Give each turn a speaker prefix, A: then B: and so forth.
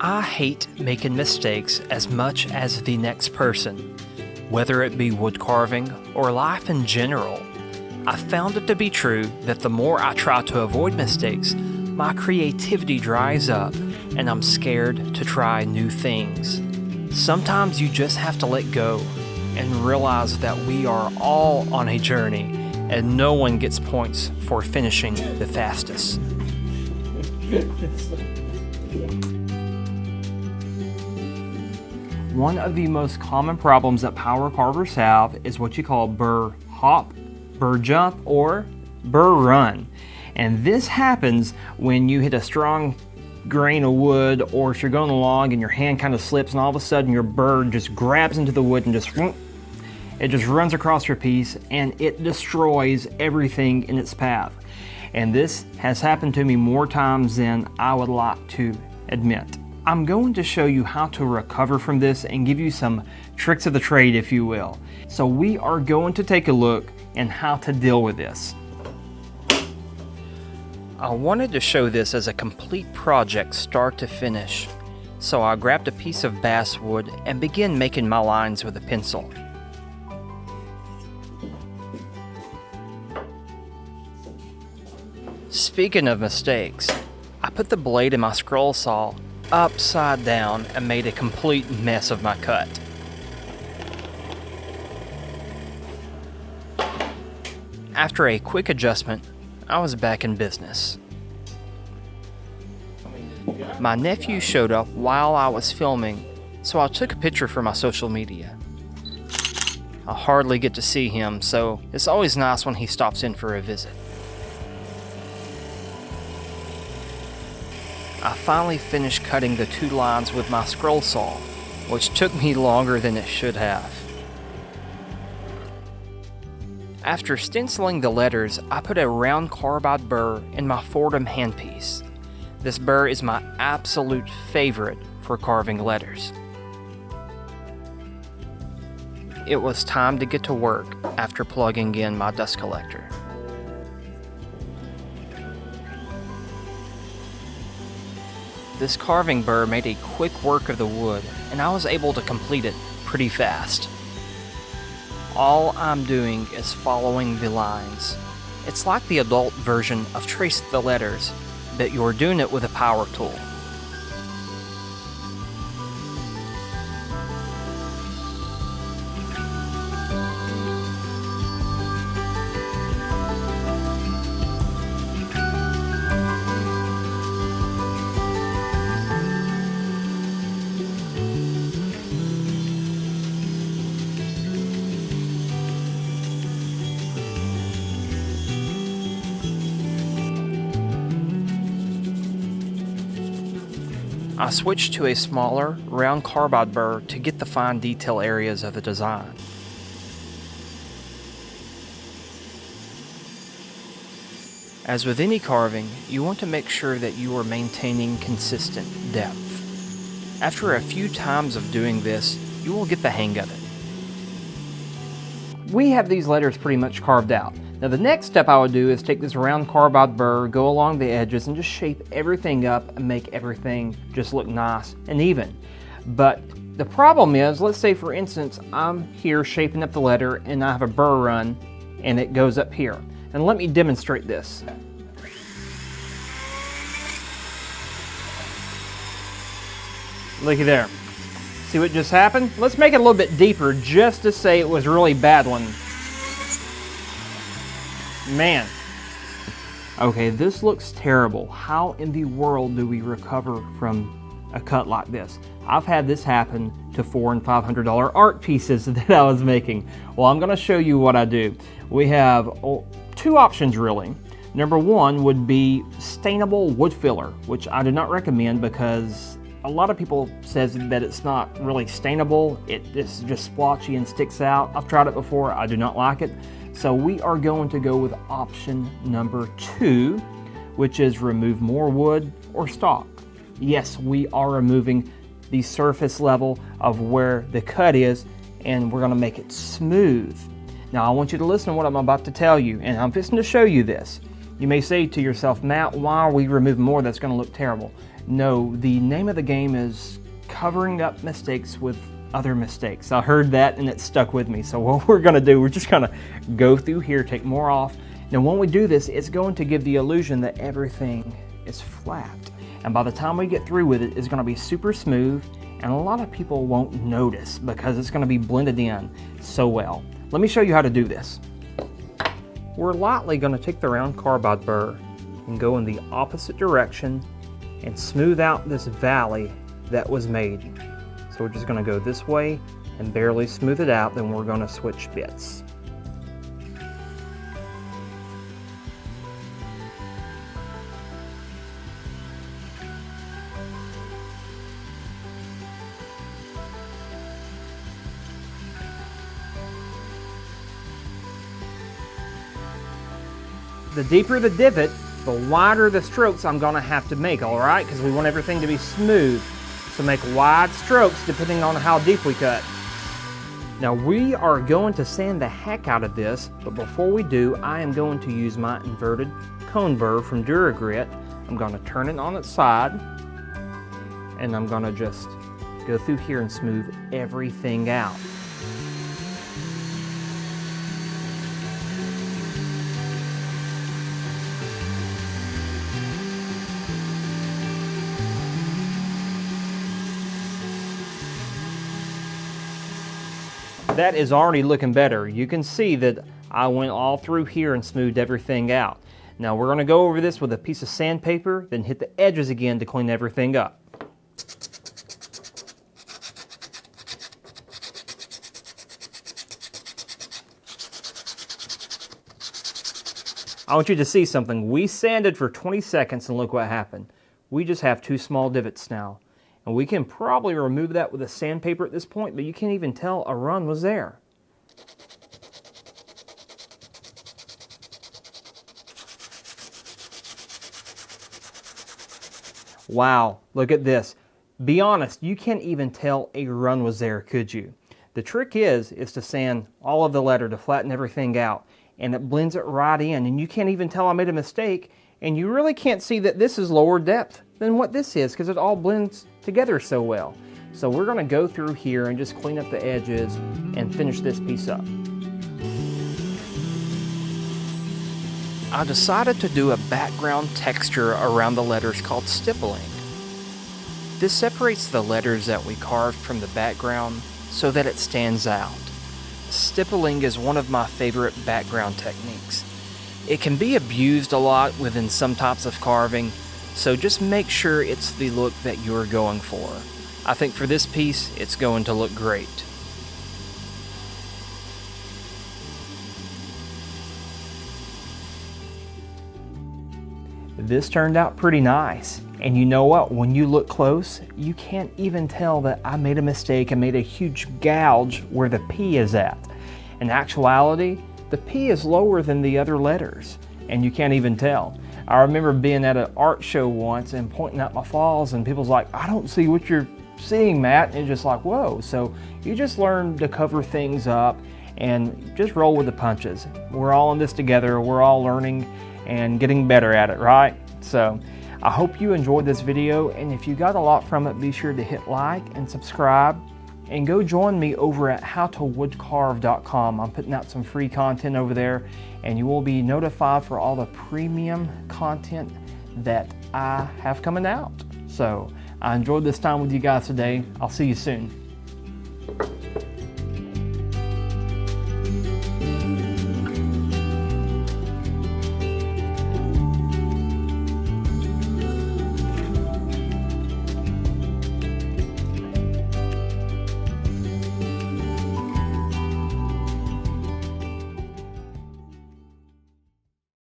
A: I hate making mistakes as much as the next person, whether it be wood carving or life in general. I found it to be true that the more I try to avoid mistakes, my creativity dries up and I'm scared to try new things. Sometimes you just have to let go and realize that we are all on a journey and no one gets points for finishing the fastest. One of the most common problems that power carvers have is what you call burr hop, burr jump, or burr run. And this happens when you hit a strong grain of wood, or if you're going along and your hand kind of slips and all of a sudden your burr just grabs into the wood and it just runs across your piece and it destroys everything in its path. And this has happened to me more times than I would like to admit. I'm going to show you how to recover from this and give you some tricks of the trade, if you will. So we are going to take a look at how to deal with this. I wanted to show this as a complete project start to finish. So I grabbed a piece of basswood and began making my lines with a pencil. Speaking of mistakes, I put the blade in my scroll saw upside down and made a complete mess of my cut. After a quick adjustment, I was back in business. My nephew showed up while I was filming, so I took a picture for my social media. I hardly get to see him, so it's always nice when he stops in for a visit. I finally finished cutting the 2 lines with my scroll saw, which took me longer than it should have. After stenciling the letters, I put a round carbide burr in my Fordham handpiece. This burr is my absolute favorite for carving letters. It was time to get to work after plugging in my dust collector. This carving burr made a quick work of the wood, and I was able to complete it pretty fast. All I'm doing is following the lines. It's like the adult version of Trace the Letters, but you're doing it with a power tool. I switched to a smaller, round carbide burr to get the fine detail areas of the design. As with any carving, you want to make sure that you are maintaining consistent depth. After a few times of doing this, you will get the hang of it. We have these letters pretty much carved out. Now the next step I would do is take this round carbide burr, go along the edges and just shape everything up and make everything just look nice and even. But the problem is, let's say for instance, I'm here shaping up the letter and I have a burr run and it goes up here. And let me demonstrate this. Looky there. See what just happened? Let's make it a little bit deeper just to say it was a really bad one. Man. Okay, this looks terrible. How in the world do we recover from a cut like this? I've had this happen to $400 and $500 art pieces that I was making. Well, I'm going to show you what I do. We have 2 options really. Number 1 would be stainable wood filler, which I do not recommend because a lot of people says that it's not really stainable. It's just splotchy and sticks out. I've tried it before. I do not like it. So we are going to go with option number 2, which is remove more wood or stock. Yes, we are removing the surface level of where the cut is, and we're going to make it smooth. Now I want you to listen to what I'm about to tell you, and I'm fixing to show you this. You may say to yourself, Matt, why are we removing more? That's going to look terrible. No, the name of the game is covering up mistakes with other mistakes. I heard that and it stuck with me. So what we're gonna do, we're just gonna go through here, take more off. Now when we do this, it's going to give the illusion that everything is flat. And by the time we get through with it, it's gonna be super smooth, and a lot of people won't notice because it's gonna be blended in so well. Let me show you how to do this. We're lightly gonna take the round carbide burr and go in the opposite direction and smooth out this valley that was made. So we're just gonna go this way and barely smooth it out, then we're gonna switch bits. The deeper the divot, the wider the strokes I'm gonna have to make, all right? Because we want everything to be smooth. So make wide strokes depending on how deep we cut. Now we are going to sand the heck out of this, but before we do, I am going to use my inverted cone burr from Duragrit. I'm gonna turn it on its side, and I'm gonna just go through here and smooth everything out. That is already looking better. You can see that I went all through here and smoothed everything out. Now we're gonna go over this with a piece of sandpaper, then hit the edges again to clean everything up. I want you to see something. We sanded for 20 seconds and look what happened. We just have two small divots now. And we can probably remove that with a sandpaper at this point, but you can't even tell a run was there. Wow, look at this. Be honest, you can't even tell a run was there, could you? The trick is to sand all of the letter to flatten everything out, and it blends it right in, and you can't even tell I made a mistake, and you really can't see that this is lower depth than what this is because it all blends together so well. So we're gonna go through here and just clean up the edges and finish this piece up. I decided to do a background texture around the letters called stippling. This separates the letters that we carved from the background so that it stands out. Stippling is one of my favorite background techniques. It can be abused a lot within some types of carving, so just make sure it's the look that you're going for. I think for this piece, it's going to look great. This turned out pretty nice. And you know what? When you look close, you can't even tell that I made a mistake and made a huge gouge where the P is at. In actuality, the P is lower than the other letters, and you can't even tell. I remember being at an art show once and pointing at my flaws, and people's like, I don't see what you're seeing, Matt. And it's just like, whoa. So you just learn to cover things up and just roll with the punches. We're all in this together. We're all learning and getting better at it, right? So I hope you enjoyed this video, and if you got a lot from it, be sure to hit like and subscribe, and go join me over at howtowoodcarve.com. I'm putting out some free content over there, and you will be notified for all the premium content that I have coming out. So I enjoyed this time with you guys today. I'll see you soon.